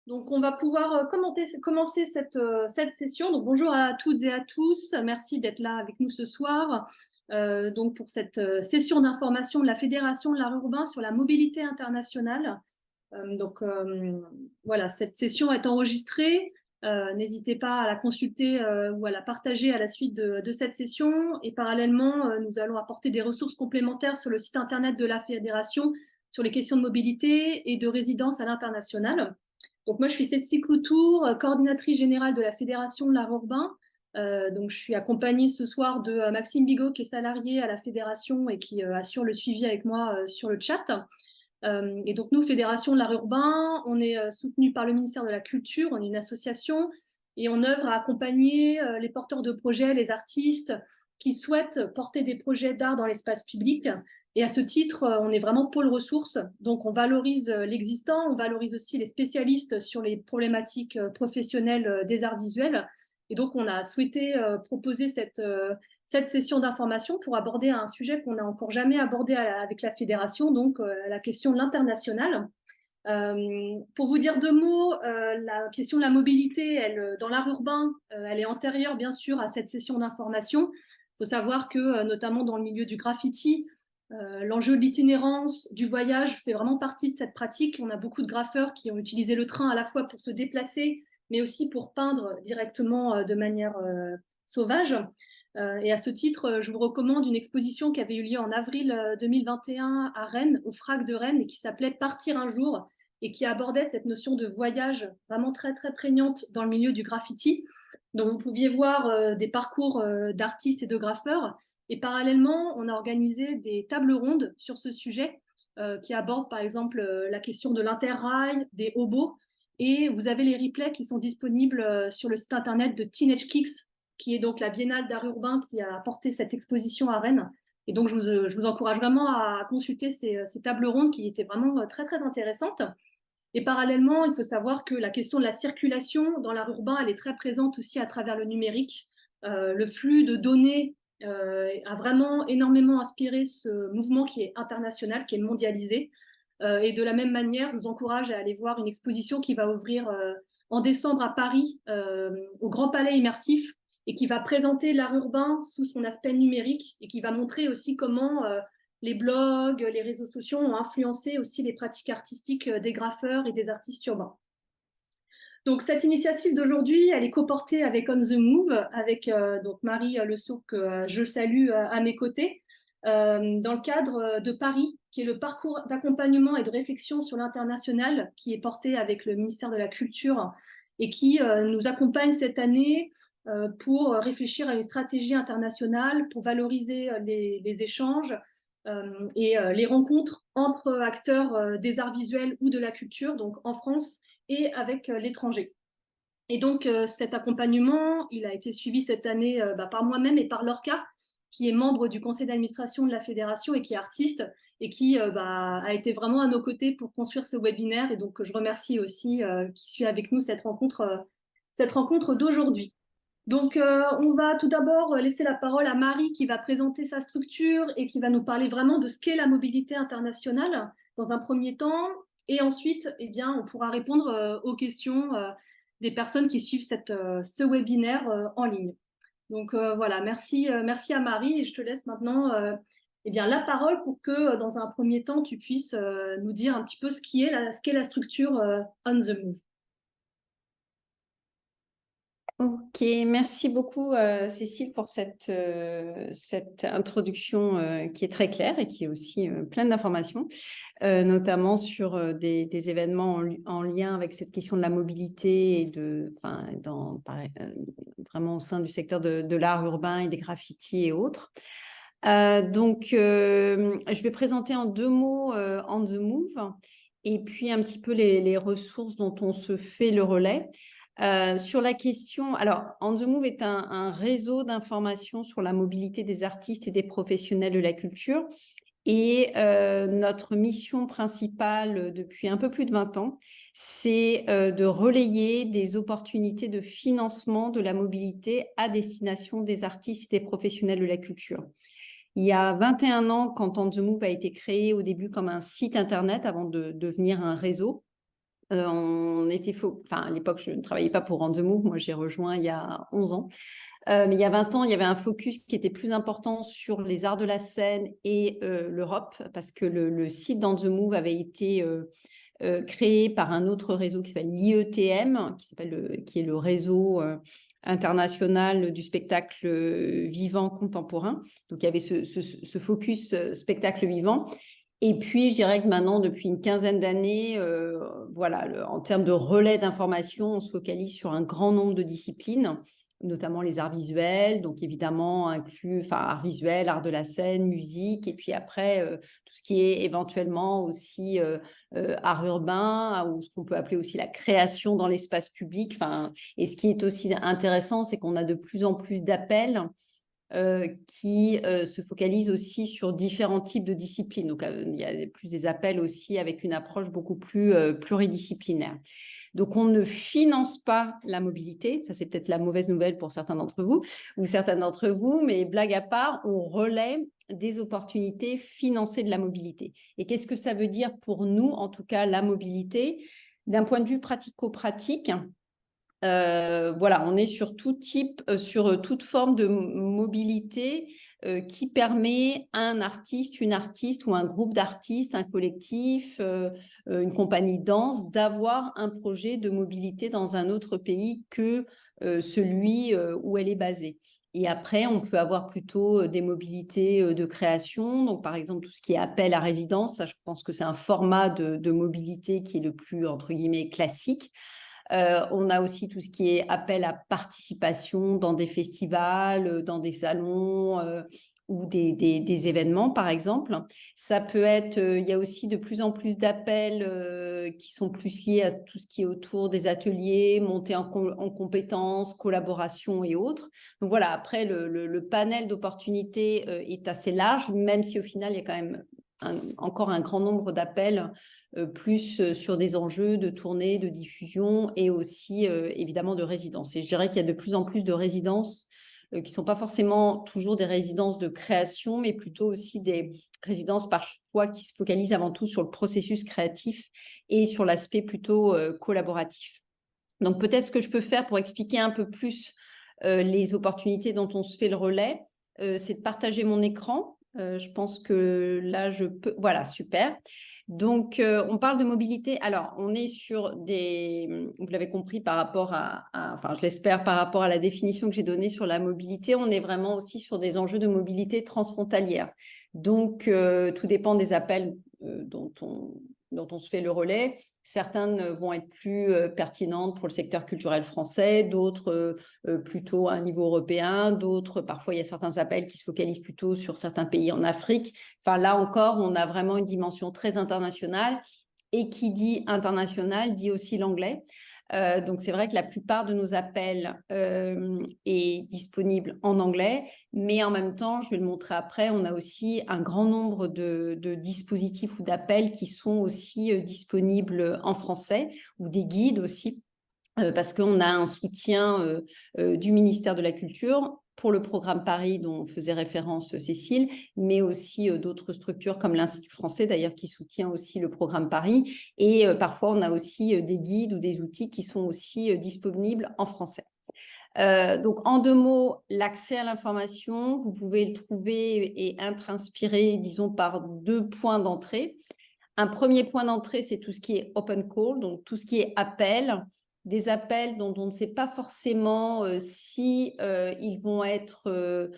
Donc, on va pouvoir commencer cette session. Donc, bonjour à toutes et à tous. Merci d'être là avec nous ce soir. Donc, pour cette session d'information de la Fédération de l'art urbain sur la mobilité internationale. Voilà, cette session est enregistrée. N'hésitez pas à la consulter ou à la partager à la suite de cette session. Et parallèlement, nous allons apporter des ressources complémentaires sur le site internet de la Fédération sur les questions de mobilité et de résidence à l'international. Donc moi, je suis Cécile Cloutour, coordinatrice générale de la Fédération de l'art urbain. Donc je suis accompagnée ce soir de Maxime Bigot, qui est salarié à la Fédération et qui assure le suivi avec moi sur le chat. Et donc nous, Fédération de l'art urbain, on est soutenu par le ministère de la Culture, on est une association et on œuvre à accompagner les porteurs de projets, les artistes qui souhaitent porter des projets d'art dans l'espace public. Et à ce titre, on est vraiment pôle ressources. Donc, on valorise l'existant, on valorise aussi les spécialistes sur les problématiques professionnelles des arts visuels. Et donc, on a souhaité proposer cette session d'information pour aborder un sujet qu'on n'a encore jamais abordé avec la fédération, donc la question de l'international. Pour vous dire deux mots, la question de la mobilité, dans l'art urbain, elle est antérieure bien sûr à cette session d'information. Il faut savoir que notamment dans le milieu du graffiti, l'enjeu de l'itinérance, du voyage fait vraiment partie de cette pratique. On a beaucoup de graffeurs qui ont utilisé le train à la fois pour se déplacer, mais aussi pour peindre directement de manière sauvage. Et à ce titre, je vous recommande une exposition qui avait eu lieu en avril 2021 à Rennes, au FRAC de Rennes, et qui s'appelait Partir un jour, et qui abordait cette notion de voyage vraiment très, très prégnante dans le milieu du graffiti. Donc, vous pouviez voir des parcours d'artistes et de graffeurs. Et parallèlement, on a organisé des tables rondes sur ce sujet qui abordent par exemple la question de l'interrail, des hobos. Et vous avez les replays qui sont disponibles sur le site internet de Teenage Kicks, qui est donc la Biennale d'art urbain qui a porté cette exposition à Rennes. Et donc, je vous encourage vraiment à consulter ces tables rondes qui étaient vraiment très, très intéressantes. Et parallèlement, il faut savoir que la question de la circulation dans l'art urbain, elle est très présente aussi à travers le numérique. Le flux de données a vraiment énormément inspiré ce mouvement qui est international, qui est mondialisé. Et de la même manière, je vous encourage à aller voir une exposition qui va ouvrir en décembre à Paris, au Grand Palais Immersif, et qui va présenter l'art urbain sous son aspect numérique et qui va montrer aussi comment les blogs, les réseaux sociaux ont influencé aussi les pratiques artistiques des graffeurs et des artistes urbains. Donc cette initiative d'aujourd'hui, elle est coportée avec On the Move, avec donc Marie Le Sceau que je salue à mes côtés, dans le cadre de Paris, qui est le parcours d'accompagnement et de réflexion sur l'international, qui est porté avec le ministère de la Culture et qui nous accompagne cette année pour réfléchir à une stratégie internationale, pour valoriser les échanges et les rencontres entre acteurs des arts visuels ou de la culture, donc en France et avec l'étranger. Et donc, cet accompagnement, il a été suivi cette année par moi-même et par Lorca, qui est membre du conseil d'administration de la fédération et qui est artiste et qui a été vraiment à nos côtés pour construire ce webinaire. Et donc, je remercie aussi qui suit avec nous cette rencontre d'aujourd'hui. Donc, on va tout d'abord laisser la parole à Marie qui va présenter sa structure et qui va nous parler vraiment de ce qu'est la mobilité internationale dans un premier temps. Et ensuite, eh bien, on pourra répondre aux questions des personnes qui suivent ce webinaire en ligne. Donc voilà, merci à Marie et je te laisse maintenant eh bien, la parole pour que dans un premier temps, tu puisses nous dire un petit peu ce qu'est la structure On the Move. Ok, merci beaucoup Cécile pour cette introduction qui est très claire et qui est aussi pleine d'informations, notamment sur des événements en lien avec cette question de la mobilité et vraiment au sein du secteur de l'art urbain et des graffitis et autres. Je vais présenter en deux mots On the Move et puis un petit peu les ressources dont on se fait le relais. Sur la question, alors On the Move est un réseau d'information sur la mobilité des artistes et des professionnels de la culture et notre mission principale depuis un peu plus de 20 ans, c'est de relayer des opportunités de financement de la mobilité à destination des artistes et des professionnels de la culture. Il y a 21 ans, quand On the Move a été créé au début comme un site internet avant de devenir un réseau. Enfin, à l'époque, je ne travaillais pas pour Randemove. Moi, j'ai rejoint il y a 11 ans. Mais il y a 20 ans, il y avait un focus qui était plus important sur les arts de la scène et l'Europe, parce que le site d'Andemove avait été créé par un autre réseau qui s'appelle l'IETM, qui est le réseau international du spectacle vivant contemporain. Donc, il y avait ce focus spectacle vivant. Et puis, je dirais que maintenant, depuis une quinzaine d'années, voilà, en termes de relais d'information, on se focalise sur un grand nombre de disciplines, notamment les arts visuels, donc évidemment inclus, enfin, arts visuels, art de la scène, musique, et puis après, tout ce qui est éventuellement aussi art urbain, ou ce qu'on peut appeler aussi la création dans l'espace public. Enfin, et ce qui est aussi intéressant, c'est qu'on a de plus en plus d'appels qui se focalisent aussi sur différents types de disciplines. Donc, il y a plus des appels aussi avec une approche beaucoup plus pluridisciplinaire. Donc, on ne finance pas la mobilité. Ça, c'est peut-être la mauvaise nouvelle pour certains d'entre vous ou certaines d'entre vous, mais blague à part, on relaie des opportunités financées de la mobilité. Et qu'est-ce que ça veut dire pour nous, en tout cas, la mobilité? D'un point de vue pratico-pratique, voilà, on est sur tout type, sur toute forme de mobilité qui permet à un artiste, une artiste ou un groupe d'artistes, un collectif, une compagnie de danse, d'avoir un projet de mobilité dans un autre pays que celui où elle est basée. Et après, on peut avoir plutôt des mobilités de création. Donc, par exemple, tout ce qui est appel à résidence, ça, je pense que c'est un format de mobilité qui est le plus, entre guillemets, classique. On a aussi tout ce qui est appel à participation dans des festivals, dans des salons ou des événements, par exemple. Ça peut être, il y a aussi de plus en plus d'appels qui sont plus liés à tout ce qui est autour des ateliers, montée en compétences, collaboration et autres. Donc voilà, après, le panel d'opportunités est assez large, même si au final, il y a quand même encore un grand nombre d'appels plus sur des enjeux de tournée, de diffusion et aussi évidemment de résidence. Et je dirais qu'il y a de plus en plus de résidences qui ne sont pas forcément toujours des résidences de création, mais plutôt aussi des résidences parfois qui se focalisent avant tout sur le processus créatif et sur l'aspect plutôt collaboratif. Donc peut-être ce que je peux faire pour expliquer un peu plus les opportunités dont on se fait le relais, c'est de partager mon écran. Je pense que là, je peux... Voilà, super. Donc, on parle de mobilité. Alors, on est sur des... Vous l'avez compris par rapport enfin, je l'espère, par rapport à la définition que j'ai donnée sur la mobilité, on est vraiment aussi sur des enjeux de mobilité transfrontalière. Donc, tout dépend des appels dont on se fait le relais. Certaines vont être plus pertinentes pour le secteur culturel français, d'autres plutôt à un niveau européen, d'autres, parfois, il y a certains appels qui se focalisent plutôt sur certains pays en Afrique. Enfin, là encore, on a vraiment une dimension très internationale. Et qui dit international dit aussi l'anglais. Donc, c'est vrai que la plupart de nos appels est disponible en anglais, mais en même temps, je vais le montrer après, on a aussi un grand nombre de dispositifs ou d'appels qui sont aussi disponibles en français ou des guides aussi. Parce qu'on a un soutien du ministère de la Culture pour le programme Paris dont faisait référence Cécile, mais aussi d'autres structures comme l'Institut français d'ailleurs qui soutient aussi le programme Paris. Et parfois, on a aussi des guides ou des outils qui sont aussi disponibles en français. Donc, en 2 mots, l'accès à l'information, vous pouvez le trouver et être inspiré, disons, par 2 points d'entrée. Un premier point d'entrée, c'est tout ce qui est open call, donc tout ce qui est appel, des appels dont on ne sait pas forcément si ils vont être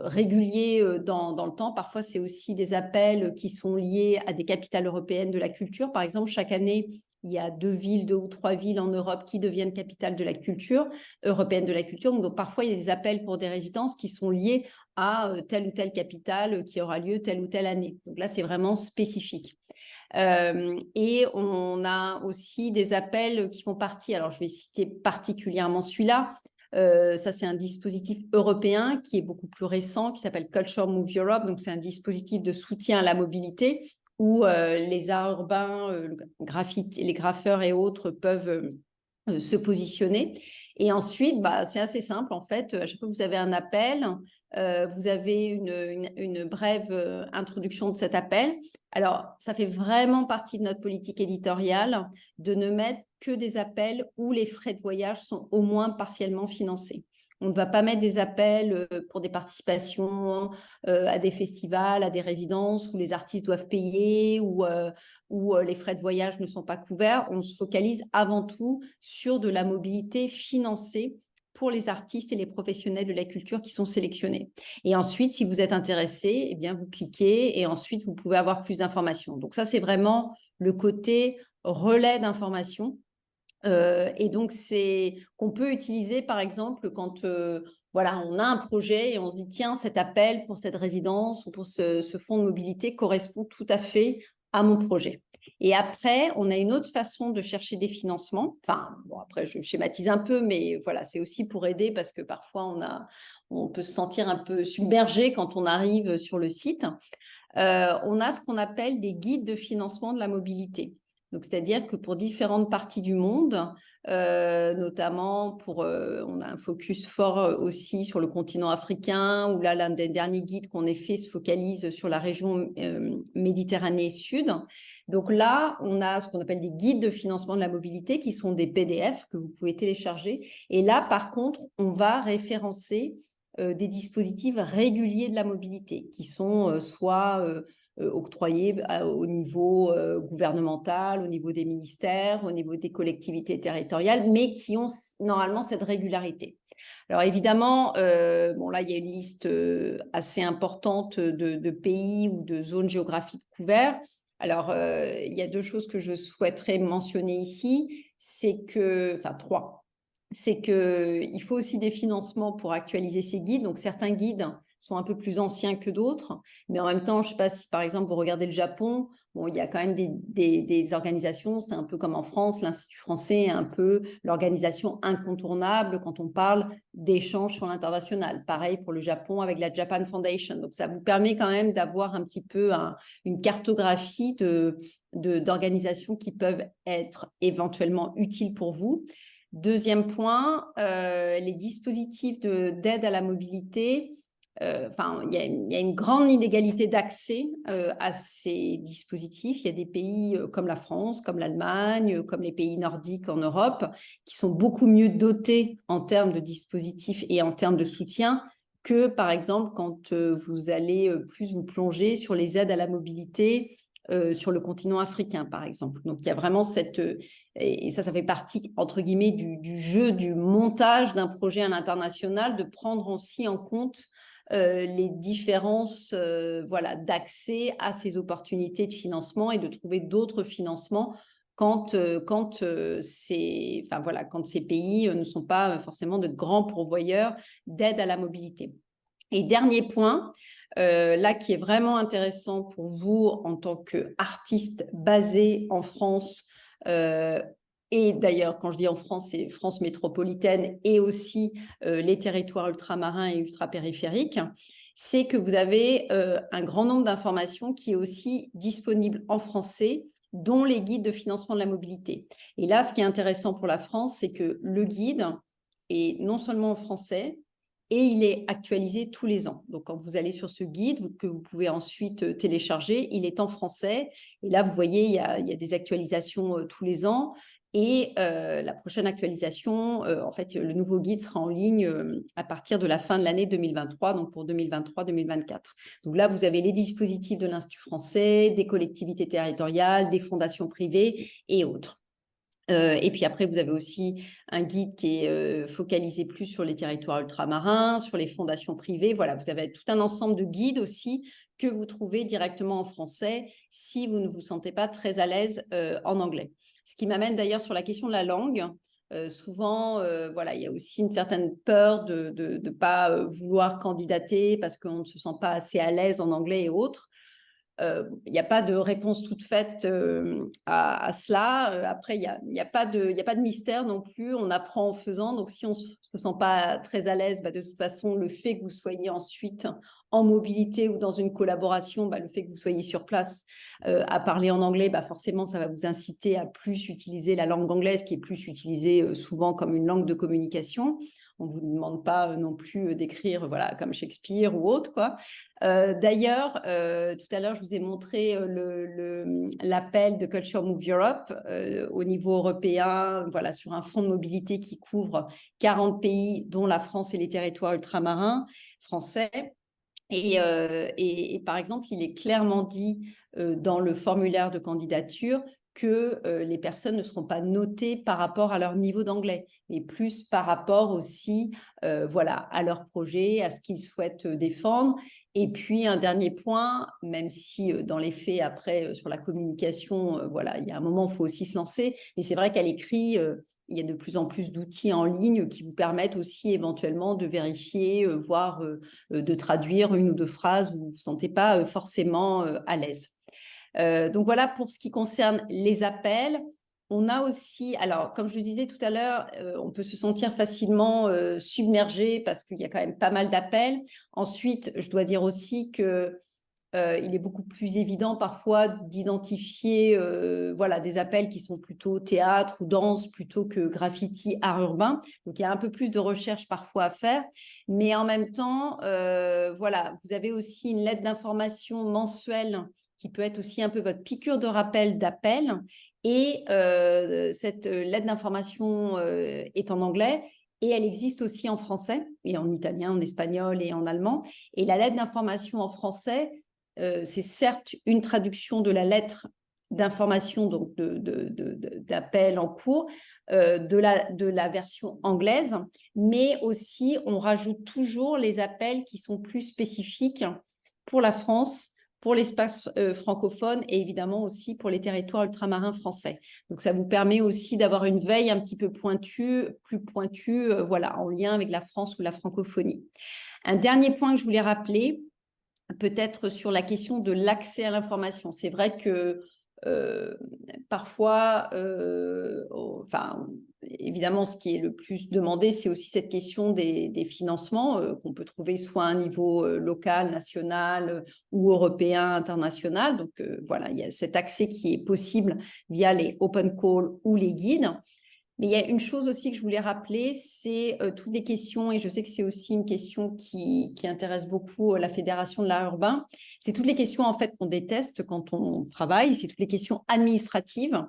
réguliers dans le temps. Parfois, c'est aussi des appels qui sont liés à des capitales européennes de la culture. Par exemple, chaque année, il y a 2 ou 3 villes en Europe qui deviennent capitales de la culture, européenne de la culture. Donc, parfois, il y a des appels pour des résidences qui sont liés à telle ou telle capitale qui aura lieu telle ou telle année. Donc là, c'est vraiment spécifique. Et on a aussi des appels qui font partie, alors je vais citer particulièrement celui-là, ça c'est un dispositif européen qui est beaucoup plus récent, qui s'appelle Culture Move Europe, donc c'est un dispositif de soutien à la mobilité où les arts urbains, les graffeurs et autres peuvent se positionner. Et ensuite, c'est assez simple en fait. À chaque fois que vous avez un appel, Vous avez une brève introduction de cet appel. Alors, ça fait vraiment partie de notre politique éditoriale de ne mettre que des appels où les frais de voyage sont au moins partiellement financés. On ne va pas mettre des appels pour des participations à des festivals, à des résidences où les artistes doivent payer ou où les frais de voyage ne sont pas couverts. On se focalise avant tout sur de la mobilité financée pour les artistes et les professionnels de la culture qui sont sélectionnés. Et ensuite, si vous êtes intéressé, eh bien, vous cliquez et ensuite, vous pouvez avoir plus d'informations. Donc ça, c'est vraiment le côté relais d'informations. Et donc, c'est qu'on peut utiliser, par exemple, quand voilà, on a un projet et on se dit, tiens, cet appel pour cette résidence ou pour ce fonds de mobilité correspond tout à fait à mon projet. Et après, on a une autre façon de chercher des financements. Enfin, bon, après, je schématise un peu, mais voilà, c'est aussi pour aider parce que parfois, on peut se sentir un peu submergé quand on arrive sur le site. On a ce qu'on appelle des guides de financement de la mobilité. Donc, c'est-à-dire que pour différentes parties du monde, notamment on a un focus fort aussi sur le continent africain, où là, l'un des derniers guides qu'on ait fait se focalise sur la région Méditerranée Sud. Donc là, on a ce qu'on appelle des guides de financement de la mobilité, qui sont des PDF que vous pouvez télécharger. Et là, par contre, on va référencer des dispositifs réguliers de la mobilité qui sont soit octroyés au niveau gouvernemental, au niveau des ministères, au niveau des collectivités territoriales, mais qui ont normalement cette régularité. Alors évidemment, bon là, il y a une liste assez importante de pays ou de zones géographiques couvertes. Alors, il y a deux choses que je souhaiterais mentionner ici, c'est que, enfin trois, c'est qu'il faut aussi des financements pour actualiser ces guides. Donc, certains guides sont un peu plus anciens que d'autres, mais en même temps, je ne sais pas si, par exemple, vous regardez le Japon, bon, il y a quand même des organisations, c'est un peu comme en France, l'Institut français est un peu l'organisation incontournable quand on parle d'échanges sur l'international. Pareil pour le Japon avec la Japan Foundation. Donc, ça vous permet quand même d'avoir un petit peu une cartographie d'organisations qui peuvent être éventuellement utiles pour vous. Deuxième point, les dispositifs d'aide à la mobilité. Enfin, il y a une grande inégalité d'accès à ces dispositifs. Il y a des pays comme la France, comme l'Allemagne, comme les pays nordiques en Europe, qui sont beaucoup mieux dotés en termes de dispositifs et en termes de soutien que, par exemple, quand vous allez plus vous plonger sur les aides à la mobilité sur le continent africain, par exemple. Donc, il y a vraiment cette... et ça fait partie, entre guillemets, du jeu, du montage d'un projet à l'international, de prendre aussi en compte les différences voilà, d'accès à ces opportunités de financement et de trouver d'autres financements quand ces pays ne sont pas forcément de grands pourvoyeurs d'aide à la mobilité. Et dernier point, là qui est vraiment intéressant pour vous en tant qu'artiste basé en France, et d'ailleurs quand je dis en France, c'est France métropolitaine et aussi les territoires ultramarins et ultrapériphériques, c'est que vous avez un grand nombre d'informations qui est aussi disponible en français, dont les guides de financement de la mobilité. Et là, ce qui est intéressant pour la France, c'est que le guide est non seulement en français, et il est actualisé tous les ans. Donc, quand vous allez sur ce guide, que vous pouvez ensuite télécharger, il est en français. Et là, vous voyez, il y a des actualisations tous les ans. Et la prochaine actualisation, en fait, le nouveau guide sera en ligne à partir de la fin de l'année 2023, donc pour 2023-2024. Donc là, vous avez les dispositifs de l'Institut français, des collectivités territoriales, des fondations privées et autres. Et puis après, vous avez aussi un guide qui est focalisé plus sur les territoires ultramarins, sur les fondations privées. Voilà, vous avez tout un ensemble de guides aussi que vous trouvez directement en français si vous ne vous sentez pas très à l'aise en anglais. Ce qui m'amène d'ailleurs sur la question de la langue. Souvent, voilà, il y a aussi une certaine peur de ne pas vouloir candidater parce qu'on ne se sent pas assez à l'aise en anglais et autres. Il n'y a pas de réponse toute faite à cela. Après, il n'y a pas de mystère non plus. On apprend en faisant. Donc, si on ne se sent pas très à l'aise, de toute façon, le fait que vous soyez ensuite en mobilité ou dans une collaboration, le fait que vous soyez sur place à parler en anglais, forcément, ça va vous inciter à plus utiliser la langue anglaise qui est plus utilisée souvent comme une langue de communication. On ne vous demande pas non plus d'écrire comme Shakespeare ou autre, quoi. D'ailleurs, tout à l'heure, je vous ai montré l'appel de Culture Move Europe au niveau européen, sur un fonds de mobilité qui couvre 40 pays, dont la France et les territoires ultramarins français. Et par exemple, il est clairement dit dans le formulaire de candidature que les personnes ne seront pas notées par rapport à leur niveau d'anglais, mais plus par rapport aussi à leur projet, à ce qu'ils souhaitent défendre. Et puis, un dernier point, même si dans les faits, après, sur la communication, il y a un moment, il faut aussi se lancer, mais c'est vrai qu'à l'écrit, il y a de plus en plus d'outils en ligne qui vous permettent aussi éventuellement de vérifier, voire de traduire une ou deux phrases où vous ne vous sentez pas forcément à l'aise. Donc voilà pour ce qui concerne les appels. On a aussi, alors comme je le disais tout à l'heure, on peut se sentir facilement submergé parce qu'il y a quand même pas mal d'appels. Ensuite, je dois dire aussi que il est beaucoup plus évident parfois d'identifier des appels qui sont plutôt théâtre ou danse plutôt que graffiti, art urbain. Donc, il y a un peu plus de recherche parfois à faire. Mais en même temps, vous avez aussi une lettre d'information mensuelle qui peut être aussi un peu votre piqûre de rappel d'appel. Et cette lettre d'information est en anglais. Et elle existe aussi en français, et en italien, en espagnol et en allemand. Et la lettre d'information en français, c'est certes une traduction de la lettre d'information, donc d'appel en cours, de la version anglaise, mais aussi on rajoute toujours les appels qui sont plus spécifiques pour la France, pour l'espace francophone et évidemment aussi pour les territoires ultramarins français. Donc, ça vous permet aussi d'avoir une veille un petit peu pointue, plus pointue, en lien avec la France ou la francophonie. Un dernier point que je voulais rappeler, peut-être sur la question de l'accès à l'information. C'est vrai que parfois, évidemment, ce qui est le plus demandé, c'est aussi cette question des financements qu'on peut trouver soit à un niveau local, national ou européen, international. Donc, il y a cet accès qui est possible via les open calls ou les guides. Mais il y a une chose aussi que je voulais rappeler, c'est toutes les questions, et je sais que c'est aussi une question qui intéresse beaucoup la Fédération de l'art urbain, c'est toutes les questions en fait qu'on déteste quand on travaille, c'est toutes les questions administratives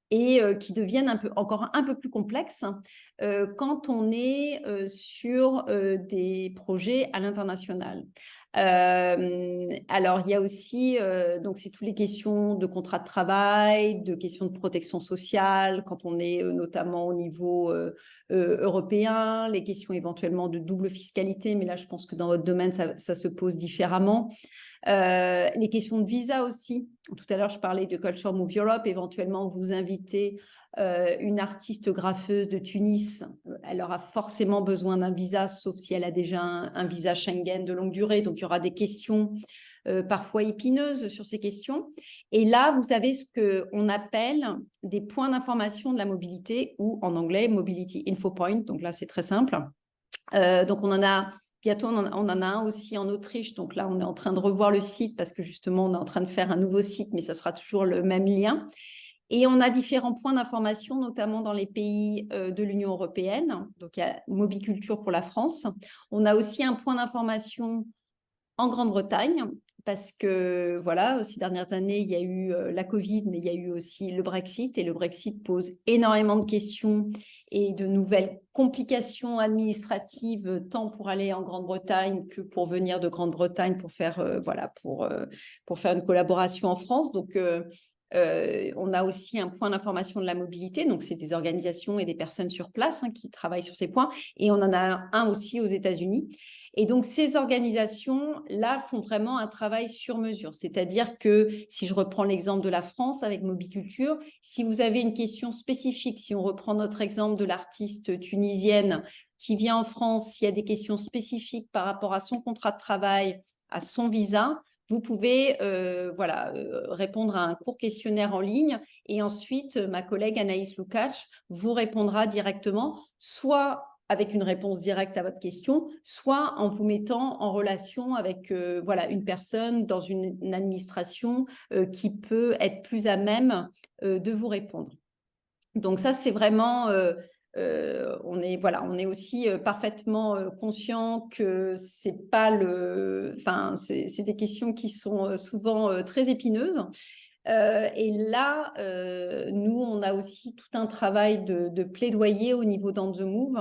et qui deviennent encore un peu plus complexes quand on est sur des projets à l'international. Alors, il y a aussi, donc c'est toutes les questions de contrat de travail, de questions de protection sociale, quand on est notamment au niveau européen, les questions éventuellement de double fiscalité, mais là, je pense que dans votre domaine, ça se pose différemment. Les questions de visa aussi. Tout à l'heure, je parlais de Culture Move Europe, éventuellement vous invitez une artiste graffeuse de Tunis, elle aura forcément besoin d'un visa, sauf si elle a déjà un visa Schengen de longue durée. Donc, il y aura des questions parfois épineuses sur ces questions. Et là, vous avez ce qu'on appelle des points d'information de la mobilité, ou en anglais, Mobility Info Point. Donc là, c'est très simple. Donc, on en a... Bientôt, on en a un aussi en Autriche. Donc là, on est en train de revoir le site parce que justement, on est en train de faire un nouveau site, mais ça sera toujours le même lien. Et on a différents points d'information, notamment dans les pays de l'Union européenne. Donc, il y a Mobiculture pour la France. On a aussi un point d'information en Grande-Bretagne parce que, ces dernières années, il y a eu la Covid, mais il y a eu aussi le Brexit. Et le Brexit pose énormément de questions et de nouvelles complications administratives, tant pour aller en Grande-Bretagne que pour venir de Grande-Bretagne pour faire, pour faire une collaboration en France. Donc, on a aussi un point d'information de la mobilité, donc c'est des organisations et des personnes sur place qui travaillent sur ces points, et on en a un aussi aux États-Unis. Et donc, ces organisations-là font vraiment un travail sur mesure, c'est-à-dire que si je reprends l'exemple de la France avec Mobiculture, si vous avez une question spécifique, si on reprend notre exemple de l'artiste tunisienne qui vient en France, s'il y a des questions spécifiques par rapport à son contrat de travail, à son visa, vous pouvez répondre à un court questionnaire en ligne et ensuite, ma collègue Anaïs Lukács vous répondra directement, soit avec une réponse directe à votre question, soit en vous mettant en relation avec voilà, une personne dans une administration qui peut être plus à même de vous répondre. Donc ça, c'est vraiment, on est aussi parfaitement conscient que c'est pas enfin, c'est des questions qui sont souvent très épineuses. Et là, nous, on a aussi tout un travail de plaidoyer au niveau d'On the Move,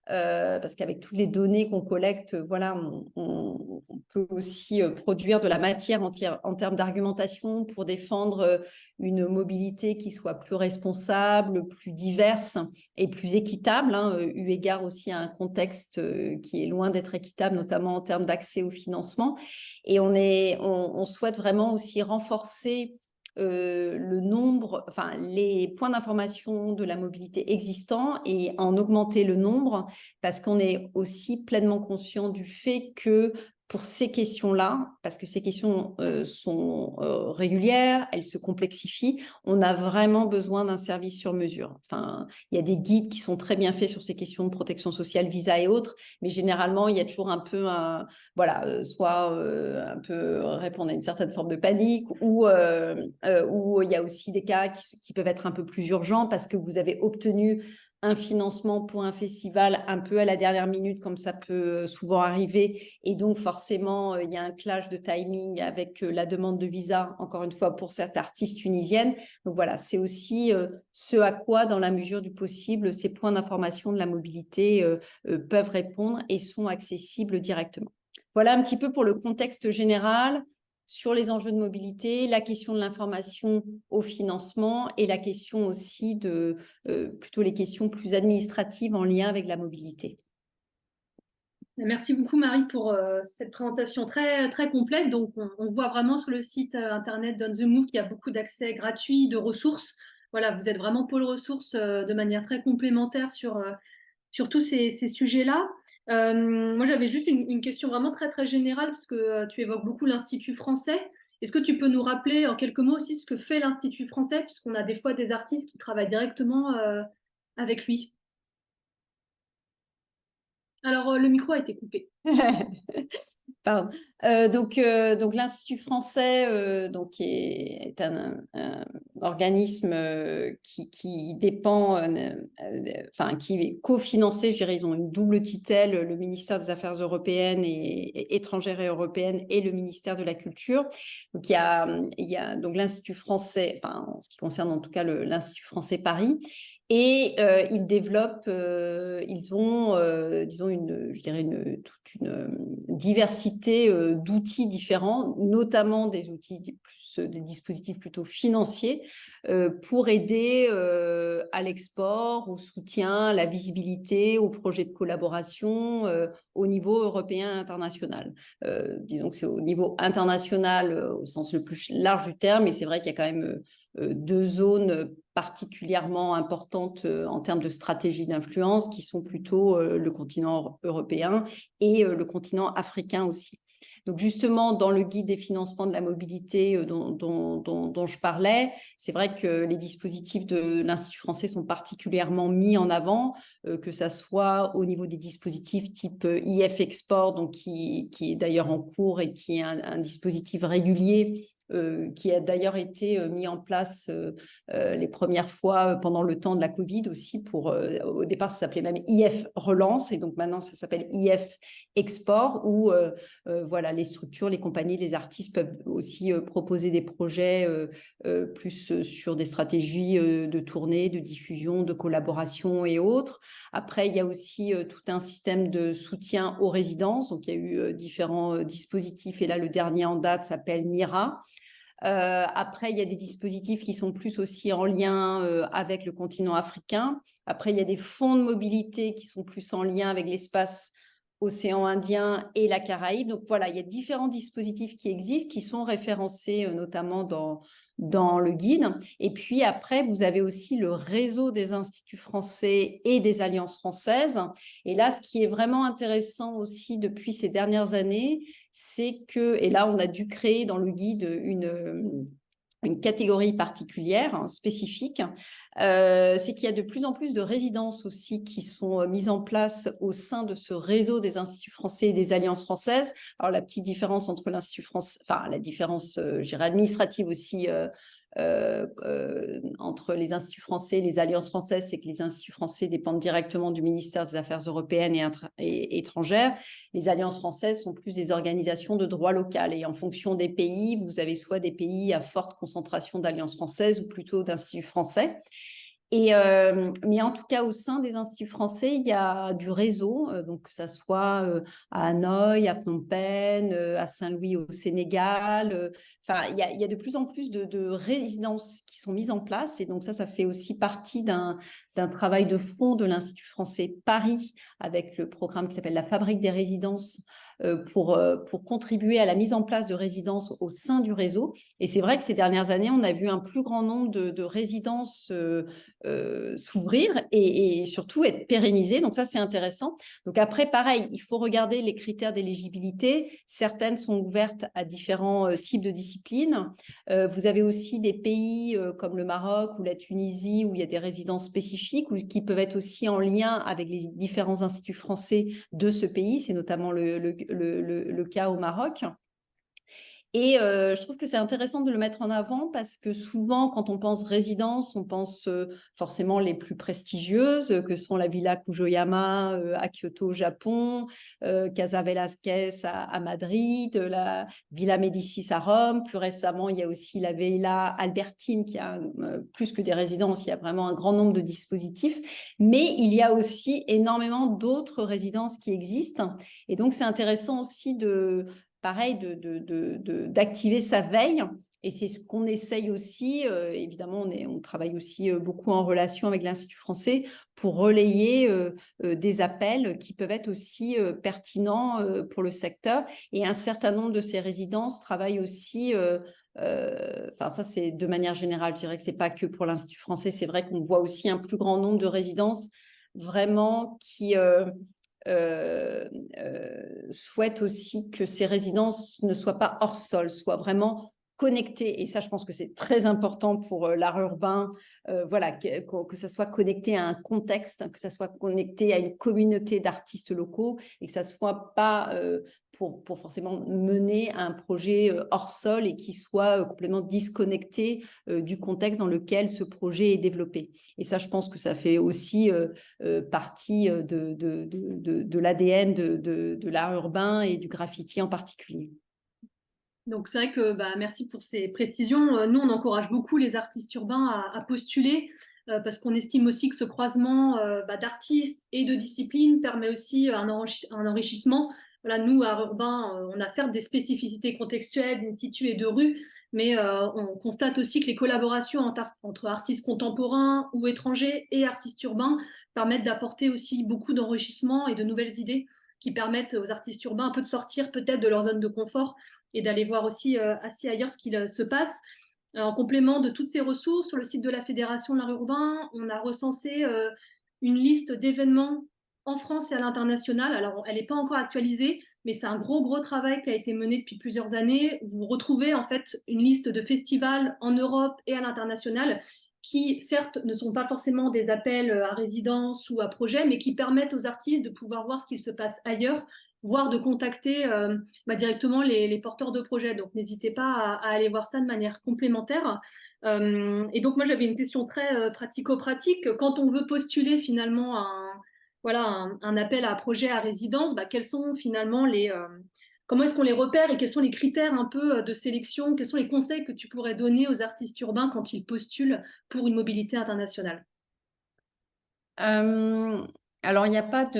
parce qu'avec toutes les données qu'on collecte, voilà, on peut aussi produire de la matière en termes d'argumentation pour défendre une mobilité qui soit plus responsable, plus diverse et plus équitable, hein, eu égard aussi à un contexte qui est loin d'être équitable, notamment en termes d'accès au financement. Et on souhaite vraiment aussi renforcer le nombre, enfin les points d'information de la mobilité existants et en augmenter le nombre, parce qu'on est aussi pleinement conscient du fait que pour ces questions-là, parce que ces questions sont régulières, elles se complexifient, on a vraiment besoin d'un service sur mesure. Enfin, il y a des guides qui sont très bien faits sur ces questions de protection sociale, visa et autres, mais généralement, il y a toujours un peu voilà, soit un peu répondre à une certaine forme de panique ou il y a aussi des cas qui peuvent être un peu plus urgents parce que vous avez obtenu un financement pour un festival un peu à la dernière minute, comme ça peut souvent arriver. Et donc, forcément, il y a un clash de timing avec la demande de visa, encore une fois, pour cette artiste tunisienne. Donc, voilà, c'est aussi ce à quoi, dans la mesure du possible, ces points d'information de la mobilité peuvent répondre et sont accessibles directement. Voilà un petit peu pour le contexte général sur les enjeux de mobilité, la question de l'information au financement et la question aussi de plutôt les questions plus administratives en lien avec la mobilité. Merci beaucoup Marie pour cette présentation très, très complète. Donc on voit vraiment sur le site internet d'On the Move qu'il y a beaucoup d'accès gratuits, de ressources. Voilà, vous êtes vraiment pôle ressources de manière très complémentaire sur tous ces sujets-là. Moi, j'avais juste une question vraiment très, très générale, parce que tu évoques beaucoup l'Institut français. Est-ce que tu peux nous rappeler en quelques mots aussi ce que fait l'Institut français, puisqu'on a des fois des artistes qui travaillent directement avec lui? Alors, le micro a été coupé. Pardon. Donc l'Institut français est un organisme qui dépend, enfin qui est cofinancé, je dirais, ils ont une double tutelle, le ministère des Affaires européennes et étrangères et européennes et le ministère de la Culture. Donc il y a donc l'Institut français, enfin en ce qui concerne en tout cas l'Institut français Paris. Et ils développent, ils ont, disons, toute une diversité d'outils différents, notamment des outils, des dispositifs plutôt financiers, pour aider à l'export, au soutien, à la visibilité, aux projets de collaboration au niveau européen et international. Disons que c'est au niveau international au sens le plus large du terme, mais c'est vrai qu'il y a quand même deux zones particulièrement importantes en termes de stratégie d'influence, qui sont plutôt le continent européen et le continent africain aussi. Donc justement, dans le guide des financements de la mobilité dont je parlais, c'est vrai que les dispositifs de l'Institut français sont particulièrement mis en avant, que ça soit au niveau des dispositifs type IF Export, donc qui est d'ailleurs en cours et qui est un dispositif régulier qui a d'ailleurs été mis en place les premières fois pendant le temps de la Covid aussi. Au départ, ça s'appelait même IF Relance, et donc maintenant, ça s'appelle IF Export, où voilà, les structures, les compagnies, les artistes peuvent aussi proposer des projets plus sur des stratégies de tournée, de diffusion, de collaboration et autres. Après, il y a aussi tout un système de soutien aux résidences. Donc, il y a eu différents dispositifs, et là, le dernier en date s'appelle MIRA. Après, il y a des dispositifs qui sont plus aussi en lien avec le continent africain. Après, il y a des fonds de mobilité qui sont plus en lien avec l'espace océan Indien et la Caraïbe. Donc voilà, il y a différents dispositifs qui existent, qui sont référencés notamment dans le guide. Et puis après, vous avez aussi le réseau des instituts français et des alliances françaises. Et là, ce qui est vraiment intéressant aussi depuis ces dernières années, c'est que, et là, on a dû créer dans le guide une catégorie particulière, hein, spécifique, c'est qu'il y a de plus en plus de résidences aussi qui sont mises en place au sein de ce réseau des instituts français et des alliances françaises. Alors la petite différence entre l'institut français, enfin la différence, je dirais administrative aussi, entre les instituts français et les alliances françaises, c'est que les instituts français dépendent directement du ministère des Affaires européennes et étrangères. Les alliances françaises sont plus des organisations de droit local et en fonction des pays, vous avez soit des pays à forte concentration d'alliances françaises ou plutôt d'instituts français. Mais en tout cas, au sein des instituts français, il y a du réseau, donc que ça soit à Hanoï, à Phnom Penh, à Saint-Louis au Sénégal. Enfin, il y a de plus en plus de résidences qui sont mises en place. Et donc ça fait aussi partie d'un travail de fond de l'Institut français Paris avec le programme qui s'appelle la Fabrique des résidences pour contribuer à la mise en place de résidences au sein du réseau. Et c'est vrai que ces dernières années, on a vu un plus grand nombre de résidences s'ouvrir et surtout être pérennisées. Donc ça, c'est intéressant. Donc après, pareil, il faut regarder les critères d'éligibilité. Certaines sont ouvertes à différents types de disciplines. Vous avez aussi des pays comme le Maroc ou la Tunisie où il y a des résidences spécifiques ou qui peuvent être aussi en lien avec les différents instituts français de ce pays. C'est notamment le cas au Maroc. Et je trouve que c'est intéressant de le mettre en avant parce que souvent, quand on pense résidence, on pense forcément les plus prestigieuses, que sont la Villa Kujoyama à Kyoto, au Japon, Casa Velasquez à Madrid, la Villa Médicis à Rome. Plus récemment, il y a aussi la Villa Albertine qui a plus que des résidences, il y a vraiment un grand nombre de dispositifs. Mais il y a aussi énormément d'autres résidences qui existent. Et donc, c'est intéressant aussi pareil, d'activer sa veille. Et c'est ce qu'on essaye aussi. Évidemment, on travaille aussi beaucoup en relation avec l'Institut français pour relayer des appels qui peuvent être aussi pertinents pour le secteur. Et un certain nombre de ces résidences travaillent aussi... Enfin, ça, c'est de manière générale. Je dirais que ce n'est pas que pour l'Institut français. C'est vrai qu'on voit aussi un plus grand nombre de résidences vraiment qui... souhaite aussi que ces résidences ne soient pas hors sol, soient vraiment connectées. Et ça, je pense que c'est très important pour l'art urbain, voilà, que ça soit connecté à un contexte, que ça soit connecté à une communauté d'artistes locaux et que ça ne soit pas pour forcément mener un projet hors sol et qui soit complètement disconnecté du contexte dans lequel ce projet est développé. Et ça, je pense que ça fait aussi partie de l'ADN de l'art urbain et du graffiti en particulier. Donc c'est vrai que merci pour ces précisions. Nous, on encourage beaucoup les artistes urbains à postuler parce qu'on estime aussi que ce croisement d'artistes et de disciplines permet aussi un enrichissement. Voilà, nous, à urbain, on a certes des spécificités contextuelles, d'instituts et de rue, mais on constate aussi que les collaborations entre artistes contemporains ou étrangers et artistes urbains permettent d'apporter aussi beaucoup d'enrichissement et de nouvelles idées qui permettent aux artistes urbains un peu de sortir peut-être de leur zone de confort et d'aller voir aussi assis ailleurs ce qu'il se passe. En complément de toutes ces ressources, sur le site de la Fédération de l'art urbain, on a recensé une liste d'événements en France et à l'international. Alors, elle n'est pas encore actualisée, mais c'est un gros travail qui a été mené depuis plusieurs années. Vous retrouvez en fait une liste de festivals en Europe et à l'international qui, certes, ne sont pas forcément des appels à résidence ou à projet, mais qui permettent aux artistes de pouvoir voir ce qu'il se passe ailleurs, voire de contacter directement les porteurs de projets. Donc, n'hésitez pas à aller voir ça de manière complémentaire. Et donc, moi, j'avais une question très pratico-pratique. Quand on veut postuler finalement un appel à projet à résidence, quels sont finalement comment est-ce qu'on les repère et quels sont les critères un peu de sélection? Quels sont les conseils que tu pourrais donner aux artistes urbains quand ils postulent pour une mobilité internationale? Alors, il n'y a pas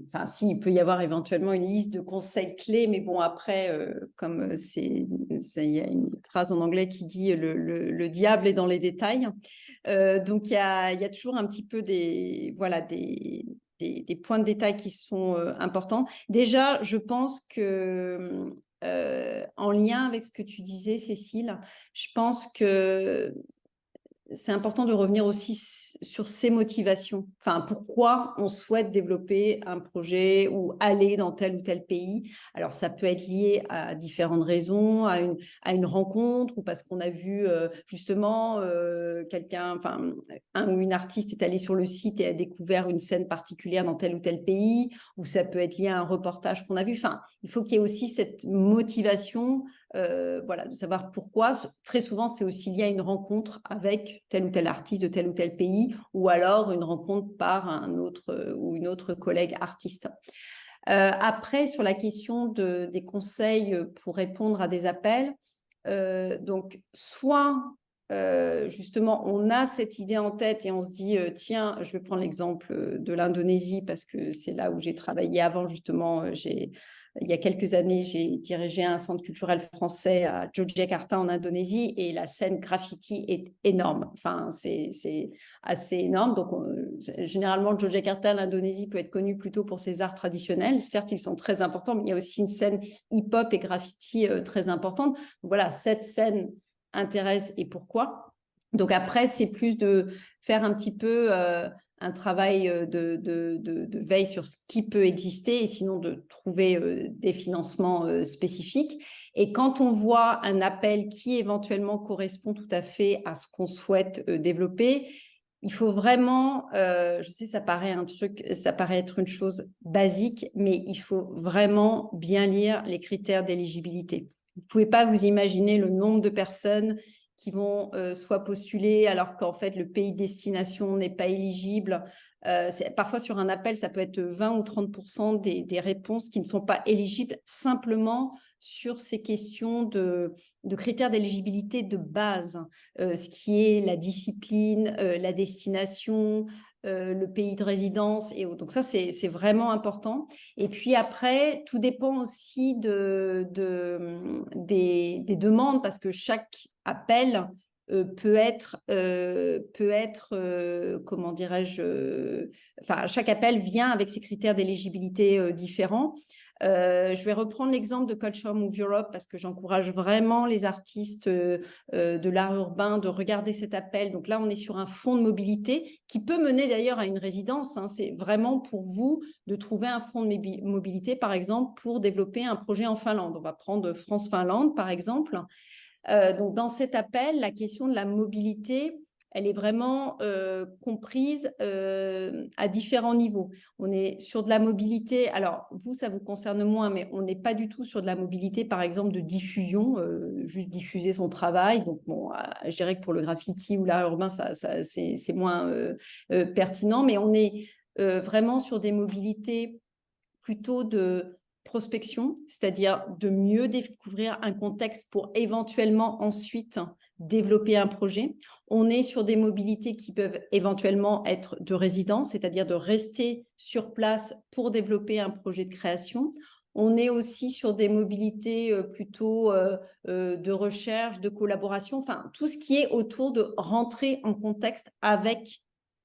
Enfin, si, il peut y avoir éventuellement une liste de conseils clés, mais bon, après, comme il y a une phrase en anglais qui dit le diable est dans les détails. Donc, il y a toujours un petit peu des points de détail qui sont importants. Déjà, je pense que, en lien avec ce que tu disais, Cécile, je pense que c'est important de revenir aussi sur ses motivations. Enfin, pourquoi on souhaite développer un projet ou aller dans tel ou tel pays. Alors, ça peut être lié à différentes raisons, à une rencontre ou parce qu'on a vu justement quelqu'un, enfin, un ou une artiste est allé sur le site et a découvert une scène particulière dans tel ou tel pays, ou ça peut être lié à un reportage qu'on a vu. Enfin, il faut qu'il y ait aussi cette motivation voilà, de savoir pourquoi. Très souvent, c'est aussi lié à une rencontre avec tel ou tel artiste de tel ou tel pays, ou alors une rencontre par un autre ou une autre collègue artiste. Après, sur la question des conseils pour répondre à des appels, donc soit justement on a cette idée en tête et on se dit tiens, je vais prendre l'exemple de l'Indonésie parce que c'est là où j'ai travaillé avant justement, il y a quelques années, j'ai dirigé un centre culturel français à Yogyakarta en Indonésie et la scène graffiti est énorme. Enfin, c'est assez énorme. Donc, généralement, Yogyakarta, l'Indonésie peut être connue plutôt pour ses arts traditionnels. Certes, ils sont très importants, mais il y a aussi une scène hip-hop et graffiti très importante. Donc, voilà, cette scène intéresse et pourquoi. Donc après, c'est plus de faire un petit peu un travail de veille sur ce qui peut exister et sinon de trouver des financements spécifiques. Et quand on voit un appel qui éventuellement correspond tout à fait à ce qu'on souhaite développer, il faut vraiment, je sais, ça paraît être une chose basique, mais il faut vraiment bien lire les critères d'éligibilité. Vous ne pouvez pas vous imaginer le nombre de personnes qui vont soit postuler alors qu'en fait le pays de destination n'est pas éligible. Parfois sur un appel, ça peut être 20 ou 30% des réponses qui ne sont pas éligibles simplement sur ces questions de critères d'éligibilité de base, ce qui est la discipline, la destination, le pays de résidence et autres. Donc ça, c'est vraiment important. Et puis après, tout dépend aussi des demandes parce que chaque appel peut être comment dirais-je, enfin, chaque appel vient avec ses critères d'éligibilité différents. Je vais reprendre l'exemple de Culture Move Europe parce que j'encourage vraiment les artistes de l'art urbain de regarder cet appel. Donc là, on est sur un fonds de mobilité qui peut mener d'ailleurs à une résidence. Hein. C'est vraiment pour vous de trouver un fonds de mobilité, par exemple, pour développer un projet en Finlande. On va prendre France-Finlande, par exemple. Donc, dans cet appel, la question de la mobilité, elle est vraiment comprise à différents niveaux. On est sur de la mobilité, alors vous, ça vous concerne moins, mais on n'est pas du tout sur de la mobilité, par exemple, de diffusion, juste diffuser son travail. Donc, bon, je dirais que pour le graffiti ou l'art urbain, c'est moins pertinent, mais on est vraiment sur des mobilités plutôt de prospection, c'est-à-dire de mieux découvrir un contexte pour éventuellement ensuite développer un projet. On est sur des mobilités qui peuvent éventuellement être de résidence, c'est-à-dire de rester sur place pour développer un projet de création. On est aussi sur des mobilités plutôt de recherche, de collaboration, enfin tout ce qui est autour de rentrer en contexte avec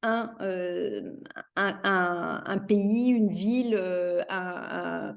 un, un pays, une ville, un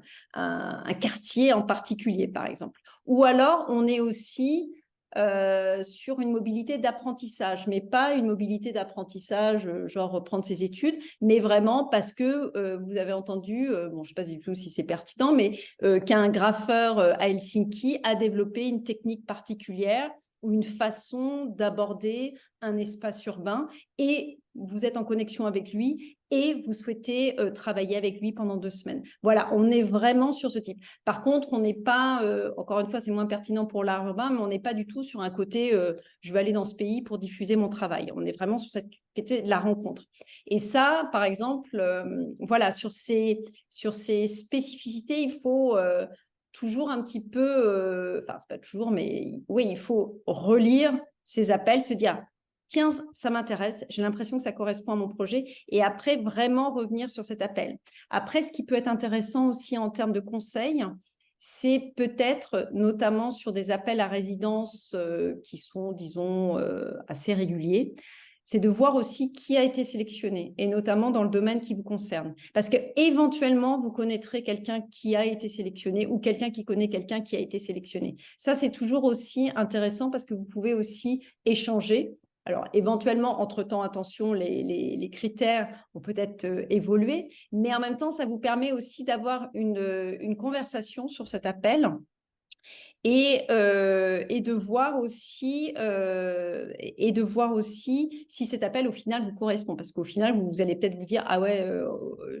quartier en particulier, par exemple. Ou alors, on est aussi sur une mobilité d'apprentissage, mais pas une mobilité d'apprentissage, genre reprendre ses études, mais vraiment parce que vous avez entendu, bon, je ne sais pas du tout si c'est pertinent, mais qu'un graffeur à Helsinki a développé une technique particulière ou une façon d'aborder un espace urbain et vous êtes en connexion avec lui et vous souhaitez travailler avec lui pendant 2 semaines. Voilà, on est vraiment sur ce type. Par contre, on n'est pas, encore une fois, c'est moins pertinent pour l'art urbain, mais on n'est pas du tout sur un côté je veux aller dans ce pays pour diffuser mon travail. On est vraiment sur cette côté de la rencontre. Et ça, par exemple, voilà, sur ces spécificités, il faut toujours un petit peu, enfin, c'est pas toujours, mais oui, il faut relire ces appels, se dire tiens, ça m'intéresse, j'ai l'impression que ça correspond à mon projet, et après, vraiment revenir sur cet appel. Après, ce qui peut être intéressant aussi en termes de conseils, c'est peut-être, notamment sur des appels à résidence qui sont, disons, assez réguliers, c'est de voir aussi qui a été sélectionné, et notamment dans le domaine qui vous concerne. Parce qu'éventuellement, vous connaîtrez quelqu'un qui a été sélectionné ou quelqu'un qui connaît quelqu'un qui a été sélectionné. Ça, c'est toujours aussi intéressant parce que vous pouvez aussi échanger. Alors, éventuellement, entre-temps, attention, les critères ont peut-être évolué, mais en même temps, ça vous permet aussi d'avoir une conversation sur cet appel et de voir aussi si cet appel au final vous correspond, parce qu'au final vous allez peut-être vous dire ah ouais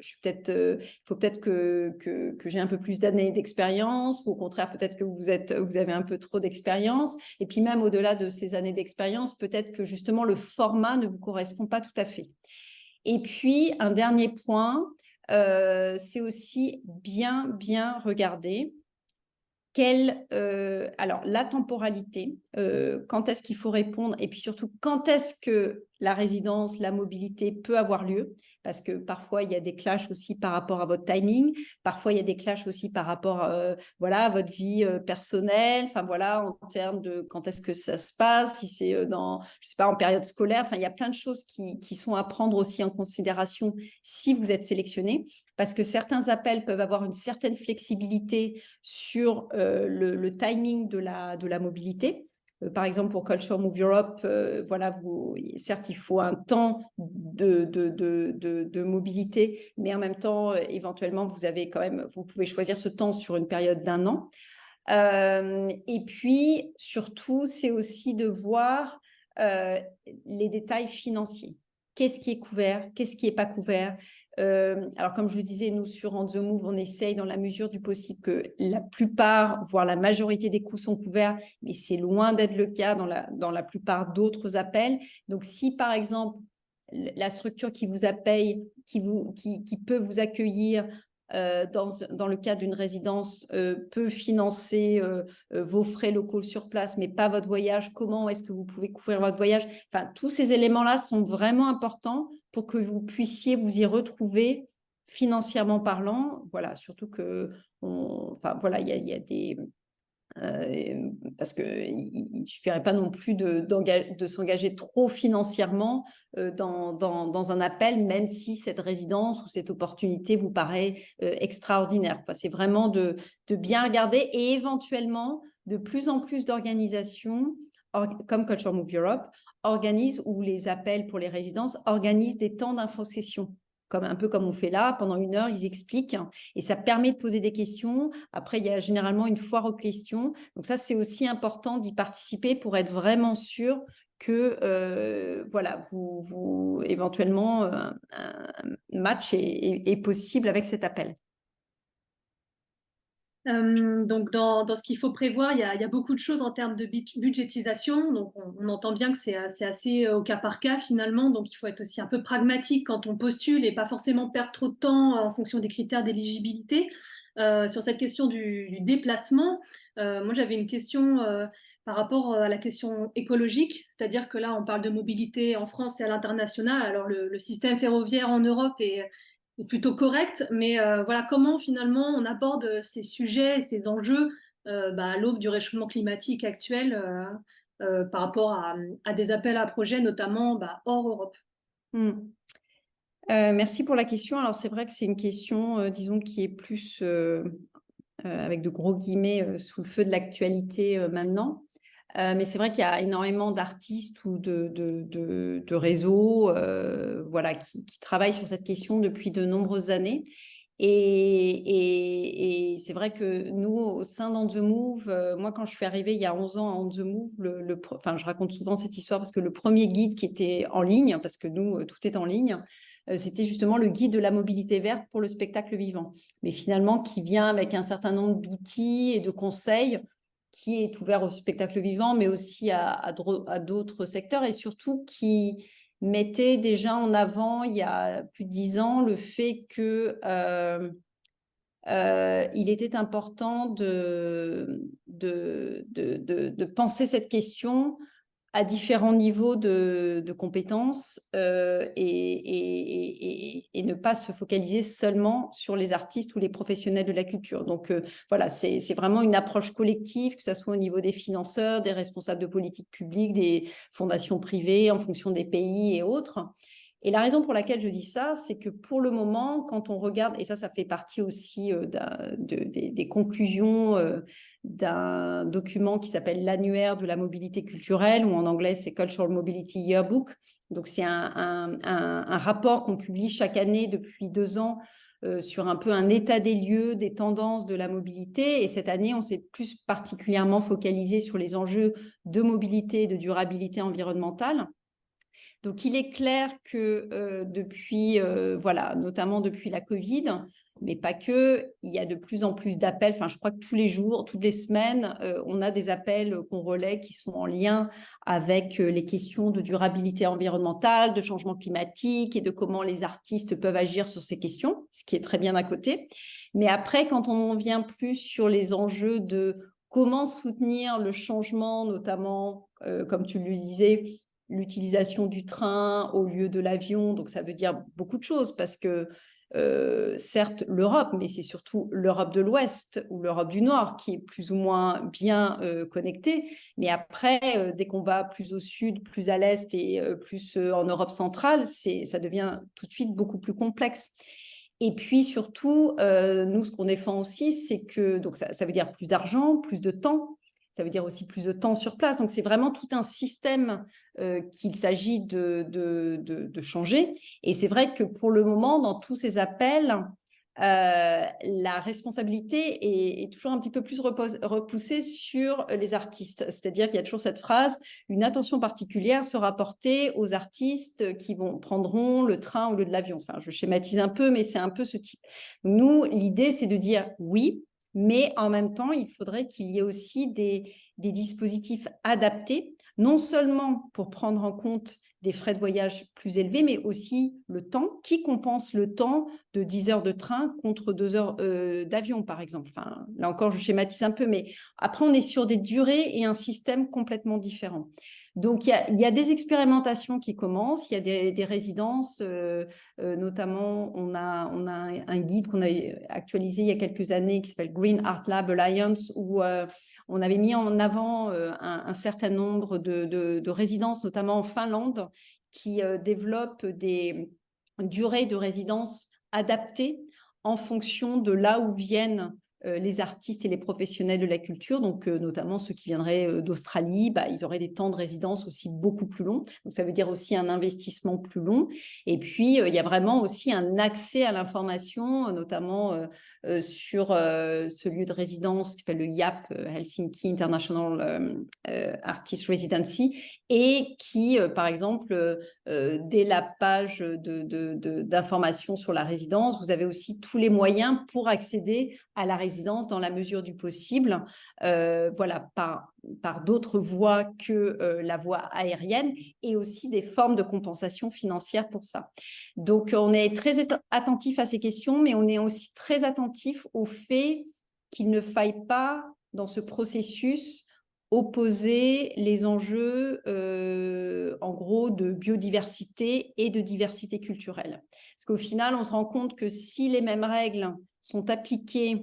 je suis peut-être il faut peut-être que j'ai un peu plus d'années d'expérience, ou au contraire peut-être que vous avez un peu trop d'expérience, et puis même au-delà de ces années d'expérience, peut-être que justement le format ne vous correspond pas tout à fait. Et puis un dernier point, c'est aussi bien regarder alors, la temporalité, quand est-ce qu'il faut répondre, et puis surtout, quand est-ce que la résidence, la mobilité peut avoir lieu, parce que parfois, il y a des clashs aussi par rapport à votre timing, parfois, il y a des clashs aussi par rapport voilà, à votre vie personnelle, enfin voilà, en termes de quand est-ce que ça se passe, si c'est je sais pas, en période scolaire, enfin, il y a plein de choses qui sont à prendre aussi en considération si vous êtes sélectionné, parce que certains appels peuvent avoir une certaine flexibilité sur le timing de la mobilité. Par exemple, pour Culture Move Europe, voilà, certes, il faut un temps de mobilité, mais en même temps, éventuellement, vous pouvez choisir ce temps sur une période d'1 an. Et puis, surtout, c'est aussi de voir les détails financiers. Qu'est-ce qui est couvert? Qu'est-ce qui n'est pas couvert? Alors, comme je le disais, nous, sur On The Move, on essaye dans la mesure du possible que la plupart, voire la majorité des coûts sont couverts, mais c'est loin d'être le cas dans la plupart d'autres appels. Donc, si, par exemple, la structure qui vous paye, qui peut vous accueillir dans le cadre d'une résidence, peut financer vos frais locaux sur place, mais pas votre voyage, comment est-ce que vous pouvez couvrir votre voyage? Enfin, tous ces éléments-là sont vraiment importants pour que vous puissiez vous y retrouver financièrement parlant. Voilà, surtout que, enfin, voilà, il y a des... parce qu'il ne suffirait pas non plus de s'engager trop financièrement dans un appel, même si cette résidence ou cette opportunité vous paraît extraordinaire. C'est vraiment de bien regarder, et éventuellement, de plus en plus d'organisations, comme Culture Move Europe, organisent, ou les appels pour les résidences, organisent des temps d'infosession. Un peu comme on fait là, pendant 1 heure, ils expliquent, et ça permet de poser des questions. Après, il y a généralement une foire aux questions. Donc ça, c'est aussi important d'y participer pour être vraiment sûr que voilà, éventuellement, un match est possible avec cet appel. Donc, dans ce qu'il faut prévoir, il y a beaucoup de choses en termes de budgétisation. Donc, on entend bien que c'est assez au cas par cas finalement. Donc, il faut être aussi un peu pragmatique quand on postule et pas forcément perdre trop de temps en fonction des critères d'éligibilité. Sur cette question du déplacement, moi, j'avais une question par rapport à la question écologique. C'est-à-dire que là, on parle de mobilité en France et à l'international. Alors, le système ferroviaire en Europe est plutôt correct, mais voilà, comment finalement on aborde ces sujets et ces enjeux à l'aube du réchauffement climatique actuel par rapport à des appels à projets, notamment hors Europe. Merci pour la question. Alors, c'est vrai que c'est une question, disons, qui est plus, avec de gros guillemets, sous le feu de l'actualité maintenant. Mais c'est vrai qu'il y a énormément d'artistes ou de réseaux voilà, qui travaillent sur cette question depuis de nombreuses années. Et c'est vrai que nous, au sein d'On The Move, moi, quand je suis arrivée il y a 11 ans à On The Move, enfin, je raconte souvent cette histoire parce que le premier guide qui était en ligne, parce que nous, tout est en ligne, c'était justement le guide de la mobilité verte pour le spectacle vivant, mais finalement qui vient avec un certain nombre d'outils et de conseils, qui est ouvert au spectacle vivant, mais aussi à d'autres secteurs, et surtout qui mettait déjà en avant, il y a plus de 10 ans, le fait que il était important de penser cette question à différents niveaux de compétences et ne pas se focaliser seulement sur les artistes ou les professionnels de la culture. Donc voilà, c'est vraiment une approche collective, que ce soit au niveau des financeurs, des responsables de politique publique, des fondations privées en fonction des pays et autres. Et la raison pour laquelle je dis ça, c'est que pour le moment, quand on regarde, et ça fait partie aussi des conclusions d'un document qui s'appelle l'annuaire de la mobilité culturelle, ou en anglais, c'est Cultural Mobility Yearbook. Donc, c'est un rapport qu'on publie chaque année depuis 2 ans sur un peu un état des lieux, des tendances de la mobilité. Et cette année, on s'est plus particulièrement focalisé sur les enjeux de mobilité et de durabilité environnementale. Donc, il est clair que depuis, voilà, notamment depuis la Covid, mais pas que, il y a de plus en plus d'appels. Enfin, je crois que tous les jours, toutes les semaines, on a des appels qu'on relaie qui sont en lien avec les questions de durabilité environnementale, de changement climatique et de comment les artistes peuvent agir sur ces questions, ce qui est très bien d'un côté. Mais après, quand on vient plus sur les enjeux de comment soutenir le changement, notamment, comme tu le disais, l'utilisation du train au lieu de l'avion. Donc, ça veut dire beaucoup de choses parce que, certes, l'Europe, mais c'est surtout l'Europe de l'Ouest ou l'Europe du Nord qui est plus ou moins bien connectée. Mais après, dès qu'on va plus au sud, plus à l'Est et plus en Europe centrale, ça devient tout de suite beaucoup plus complexe. Et puis surtout, nous, ce qu'on défend aussi, c'est que donc ça veut dire plus d'argent, plus de temps. Ça veut dire aussi plus de temps sur place. Donc, c'est vraiment tout un système qu'il s'agit de changer. Et c'est vrai que pour le moment, dans tous ces appels, la responsabilité est toujours un petit peu plus repoussée sur les artistes. C'est-à-dire qu'il y a toujours cette phrase, une attention particulière sera portée aux artistes qui prendront le train au lieu de l'avion. Enfin, je schématise un peu, mais c'est un peu ce type. Nous, l'idée, c'est de dire oui, mais en même temps, il faudrait qu'il y ait aussi des dispositifs adaptés, non seulement pour prendre en compte des frais de voyage plus élevés, mais aussi le temps. Qui compense le temps de 10 heures de train contre 2 heures d'avion, par exemple? Enfin, là encore, je schématise un peu, mais après, on est sur des durées et un système complètement différent. Donc, il y a des expérimentations qui commencent, il y a des résidences, notamment, on a un guide qu'on a actualisé il y a quelques années qui s'appelle Green Art Lab Alliance, où on avait mis en avant un certain nombre de résidences, notamment en Finlande, qui développent des durées de résidence adaptées en fonction de là où viennent les artistes et les professionnels de la culture, donc notamment ceux qui viendraient d'Australie, ils auraient des temps de résidence aussi beaucoup plus longs. Donc ça veut dire aussi un investissement plus long. Et puis il y a vraiment aussi un accès à l'information, notamment sur ce lieu de résidence qui s'appelle le YAP, Helsinki International Artist Residency, et qui, par exemple, dès la page d'information sur la résidence, vous avez aussi tous les moyens pour accéder à la résidence dans la mesure du possible, voilà, par d'autres voies que la voie aérienne, et aussi des formes de compensation financière pour ça. Donc, on est très attentif à ces questions, mais on est aussi très attentif au fait qu'il ne faille pas, dans ce processus, opposer les enjeux, en gros, de biodiversité et de diversité culturelle. Parce qu'au final, on se rend compte que si les mêmes règles sont appliquées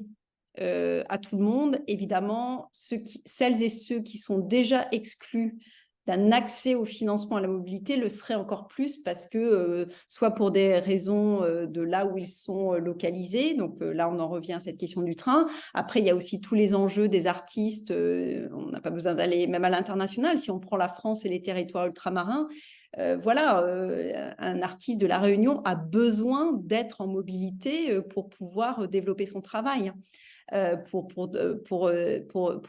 à tout le monde, évidemment, celles et ceux qui sont déjà exclus d'un accès au financement à la mobilité le seraient encore plus, parce que soit pour des raisons de là où ils sont localisés, donc là on en revient à cette question du train. Après, il y a aussi tous les enjeux des artistes, on n'a pas besoin d'aller même à l'international, si on prend la France et les territoires ultramarins, voilà, un artiste de La Réunion a besoin d'être en mobilité pour pouvoir développer son travail. Pour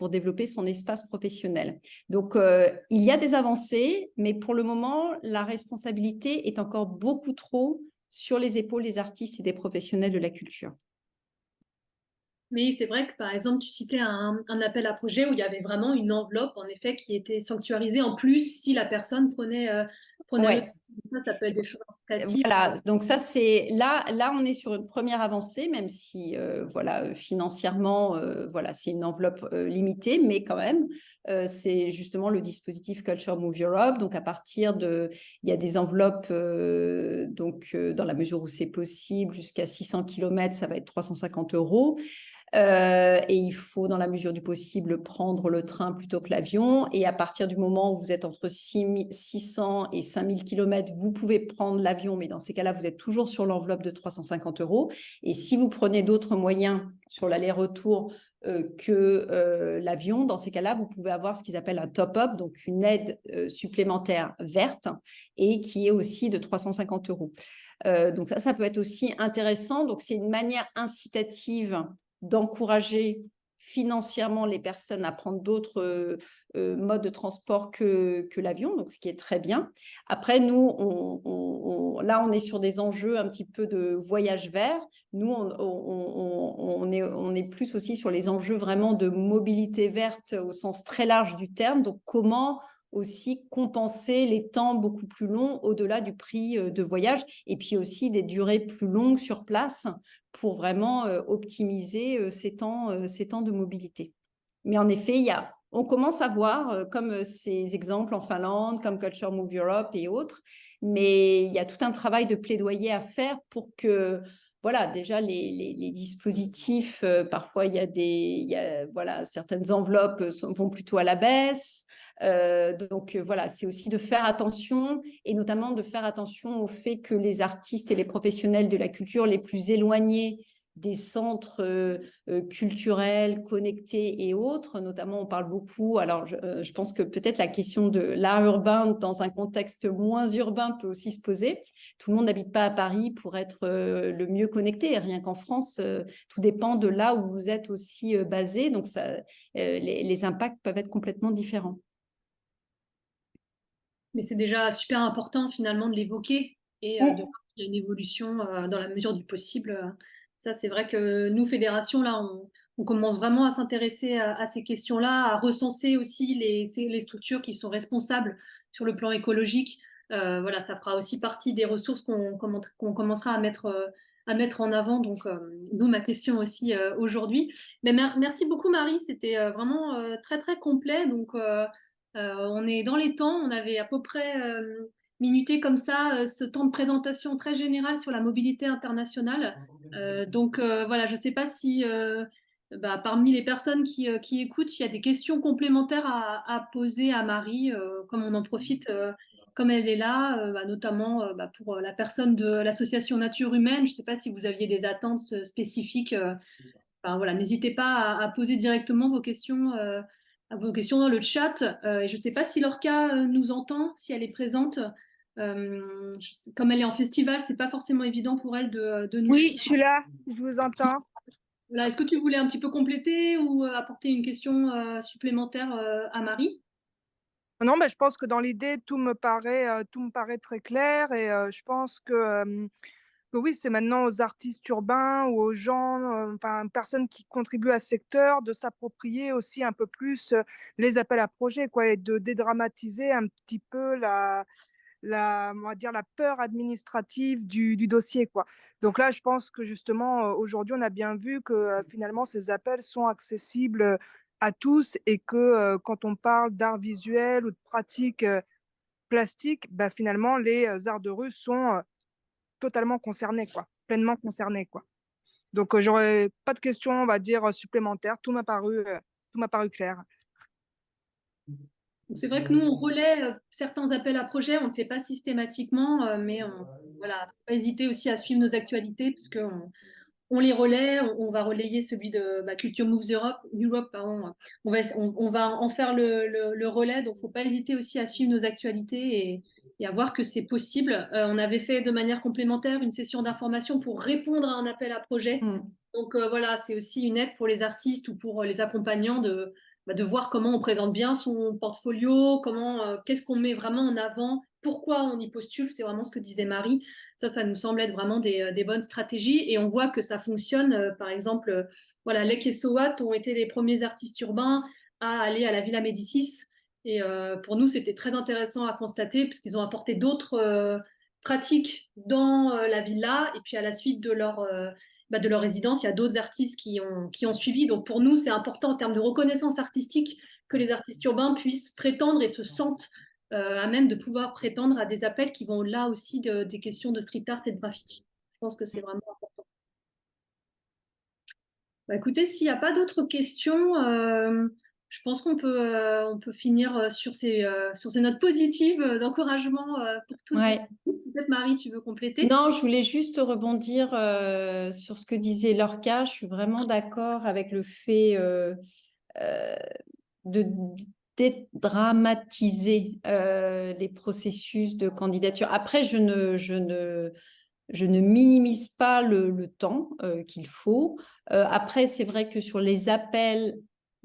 développer son espace professionnel. Donc, il y a des avancées, mais pour le moment, la responsabilité est encore beaucoup trop sur les épaules des artistes et des professionnels de la culture. Mais c'est vrai que, par exemple, tu citais un appel à projet où il y avait vraiment une enveloppe, en effet, qui était sanctuarisée en plus si la personne prenait le Ouais. temps. Ça peut être des choses incitatives. Voilà, donc ça c'est là on est sur une première avancée, même si voilà, financièrement voilà, c'est une enveloppe limitée, mais quand même c'est justement le dispositif Culture Move Europe. Donc à partir il y a des enveloppes donc dans la mesure où c'est possible, jusqu'à 600 km, ça va être 350 €. Et il faut, dans la mesure du possible, prendre le train plutôt que l'avion. Et à partir du moment où vous êtes entre 600 et 5000 km, vous pouvez prendre l'avion, mais dans ces cas-là, vous êtes toujours sur l'enveloppe de 350 €. Et si vous prenez d'autres moyens sur l'aller-retour que l'avion, dans ces cas-là, vous pouvez avoir ce qu'ils appellent un top-up, donc une aide supplémentaire verte, et qui est aussi de 350 €. Donc ça peut être aussi intéressant. Donc c'est une manière incitative d'encourager financièrement les personnes à prendre d'autres modes de transport que l'avion, donc ce qui est très bien. Après, nous, là, on est sur des enjeux un petit peu de voyage vert. Nous, on est plus aussi sur les enjeux vraiment de mobilité verte au sens très large du terme. Donc, comment aussi compenser les temps beaucoup plus longs au-delà du prix de voyage, et puis aussi des durées plus longues sur place pour vraiment optimiser ces temps de mobilité. Mais en effet, on commence à voir, comme ces exemples en Finlande, comme Culture Move Europe et autres, mais il y a tout un travail de plaidoyer à faire pour que, voilà, déjà les dispositifs, parfois voilà, certaines enveloppes vont plutôt à la baisse. Donc voilà, c'est aussi de faire attention, et notamment de faire attention au fait que les artistes et les professionnels de la culture les plus éloignés des centres culturels, connectés et autres, notamment on parle beaucoup, alors je pense que peut-être la question de l'art urbain dans un contexte moins urbain peut aussi se poser. Tout le monde n'habite pas à Paris pour être le mieux connecté, et rien qu'en France, tout dépend de là où vous êtes aussi basé, donc les impacts peuvent être complètement différents. Mais c'est déjà super important finalement de l'évoquer et de voir qu'il y a une évolution dans la mesure du possible. Ça, c'est vrai que nous, fédération, là, on commence vraiment à s'intéresser à ces questions-là, à recenser aussi les structures qui sont responsables sur le plan écologique. Voilà, ça fera aussi partie des ressources qu'on commencera à mettre en avant. Donc, d'où ma question aussi aujourd'hui. Mais merci beaucoup, Marie. C'était vraiment très, très complet. Donc, on est dans les temps, on avait à peu près minuté comme ça ce temps de présentation très général sur la mobilité internationale. Donc voilà, je ne sais pas si parmi les personnes qui écoutent, il y a des questions complémentaires à poser à Marie, comme on en profite, comme elle est là, notamment pour la personne de l'association Nature Humaine. Je ne sais pas si vous aviez des attentes spécifiques. Enfin, voilà, n'hésitez pas à poser directement vos questions dans le chat. Et je ne sais pas si Lorca nous entend, si elle est présente. Comme elle est en festival, c'est pas forcément évident pour elle de nous Oui, suivre. je suis là, je vous entends. Voilà, est-ce que tu voulais un petit peu compléter ou apporter une question supplémentaire à Marie? Non, mais je pense que dans l'idée, tout me paraît très clair et je pense que oui, c'est maintenant aux artistes urbains ou aux gens, enfin, personnes qui contribuent à ce secteur de s'approprier aussi un peu plus les appels à projets, quoi, et de dédramatiser un petit peu on va dire la peur administrative du dossier, quoi. Donc là, je pense que justement, aujourd'hui, on a bien vu que finalement, ces appels sont accessibles à tous et que quand on parle d'art visuel ou de pratiques plastiques, bah, finalement, les arts de rue sont totalement concernés, quoi, pleinement concernés, quoi. Donc, j'aurais pas de questions, on va dire, supplémentaires. Tout m'a paru clair. C'est vrai que nous, on relaie certains appels à projets, on ne le fait pas systématiquement, mais voilà, faut pas hésiter aussi à suivre nos actualités, parce on les relaie, on va relayer celui de Culture Moves Europe, pardon. On va en faire le relais, donc faut pas hésiter aussi à suivre nos actualités et à voir que c'est possible. On avait fait de manière complémentaire une session d'information pour répondre à un appel à projet. Donc voilà, c'est aussi une aide pour les artistes ou pour les accompagnants de voir comment on présente bien son portfolio, qu'est-ce qu'on met vraiment en avant, pourquoi on y postule, c'est vraiment ce que disait Marie. Ça nous semble être vraiment des bonnes stratégies et on voit que ça fonctionne. Par exemple, voilà, Lek et Sowat ont été les premiers artistes urbains à aller à la Villa Médicis. Et pour nous, c'était très intéressant à constater parce qu'ils ont apporté d'autres pratiques dans la villa. Et puis à la suite de leur résidence, il y a d'autres artistes qui ont suivi. Donc pour nous, c'est important en termes de reconnaissance artistique que les artistes urbains puissent prétendre et se sentent à même de pouvoir prétendre à des appels qui vont au-delà aussi des questions de street art et de graffiti. Je pense que c'est vraiment important. Bah, écoutez, s'il n'y a pas d'autres questions, je pense on peut finir sur ces notes positives d'encouragement pour toutes et Ouais. tous. Peut-être Marie, tu veux compléter? Non, je voulais juste rebondir sur ce que disait Lorca. Je suis vraiment d'accord avec le fait euh, de dédramatiser les processus de candidature. Après, je ne minimise pas le temps qu'il faut. Après, c'est vrai que sur les appels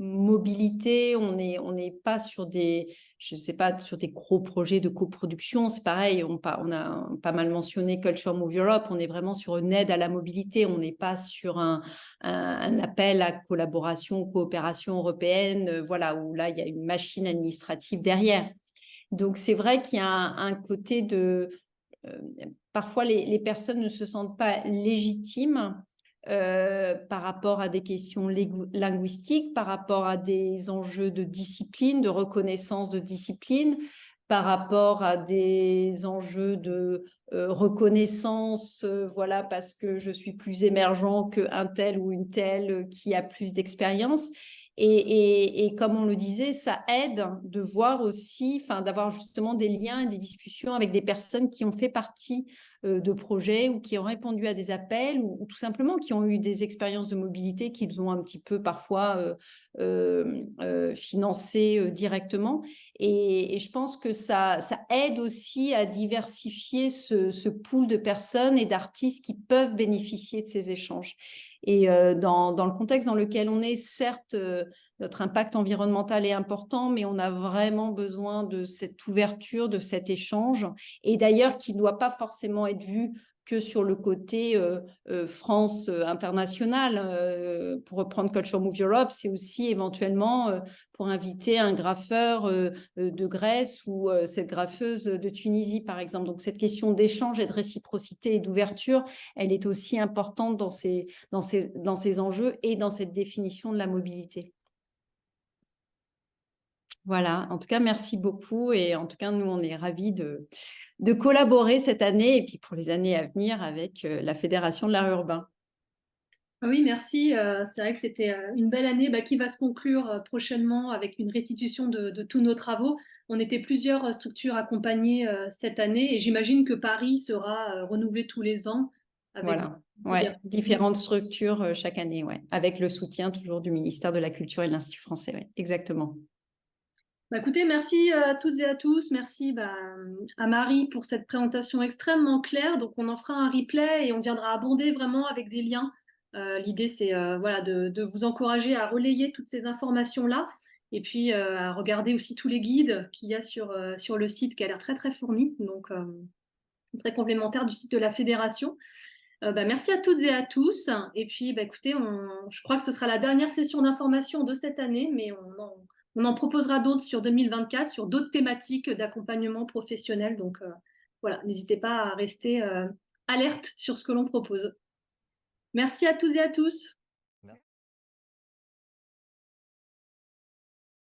mobilité, on n'est pas sur des, je sais pas, sur des gros projets de coproduction. C'est pareil, on a pas mal mentionné Culture Move Europe. On est vraiment sur une aide à la mobilité. On n'est pas sur un appel à collaboration, coopération européenne, voilà, où là, il y a une machine administrative derrière. Donc, c'est vrai qu'il y a un côté de euh, parfois les personnes ne se sentent pas légitimes par rapport à des questions linguistiques, par rapport à des enjeux de discipline, de reconnaissance de discipline, par rapport à des enjeux de reconnaissance, voilà, parce que je suis plus émergent qu'un tel ou une telle qui a plus d'expérience. Et comme on le disait, ça aide de voir aussi, d'avoir justement des liens et des discussions avec des personnes qui ont fait partie de projets ou qui ont répondu à des appels ou tout simplement qui ont eu des expériences de mobilité qu'ils ont un petit peu parfois financées directement. Et je pense que ça aide aussi à diversifier ce pool de personnes et d'artistes qui peuvent bénéficier de ces échanges. Et dans le contexte dans lequel on est, certes, notre impact environnemental est important, mais on a vraiment besoin de cette ouverture, de cet échange. Et d'ailleurs, qui ne doit pas forcément être vu que sur le côté France internationale. Pour reprendre Culture Move Europe, c'est aussi éventuellement pour inviter un graffeur de Grèce ou cette graffeuse de Tunisie, par exemple. Donc, cette question d'échange et de réciprocité et d'ouverture, elle est aussi importante dans ces enjeux et dans cette définition de la mobilité. Voilà, en tout cas, merci beaucoup. Et en tout cas, nous, on est ravis de collaborer cette année et puis pour les années à venir avec la Fédération de l'art urbain. Oui, merci. C'est vrai que c'était une belle année qui va se conclure prochainement avec une restitution de tous nos travaux. On était plusieurs structures accompagnées cette année et j'imagine que Paris sera renouvelé tous les ans avec Voilà, ouais, différentes structures chaque année, ouais, avec le soutien toujours du ministère de la Culture et de l'Institut français, ouais, exactement. Écoutez, merci à toutes et à tous. Merci à Marie pour cette présentation extrêmement claire. Donc, on en fera un replay et on viendra abonder vraiment avec des liens. L'idée, c'est voilà, de vous encourager à relayer toutes ces informations-là et puis à regarder aussi tous les guides qu'il y a sur le site qui a l'air très, très fourni. Donc, très complémentaire du site de la Fédération. Merci à toutes et à tous. Et puis, écoutez, je crois que ce sera la dernière session d'information de cette année, mais on en proposera d'autres sur 2024, sur d'autres thématiques d'accompagnement professionnel. Donc, voilà, n'hésitez pas à rester alerte sur ce que l'on propose. Merci à toutes et à tous.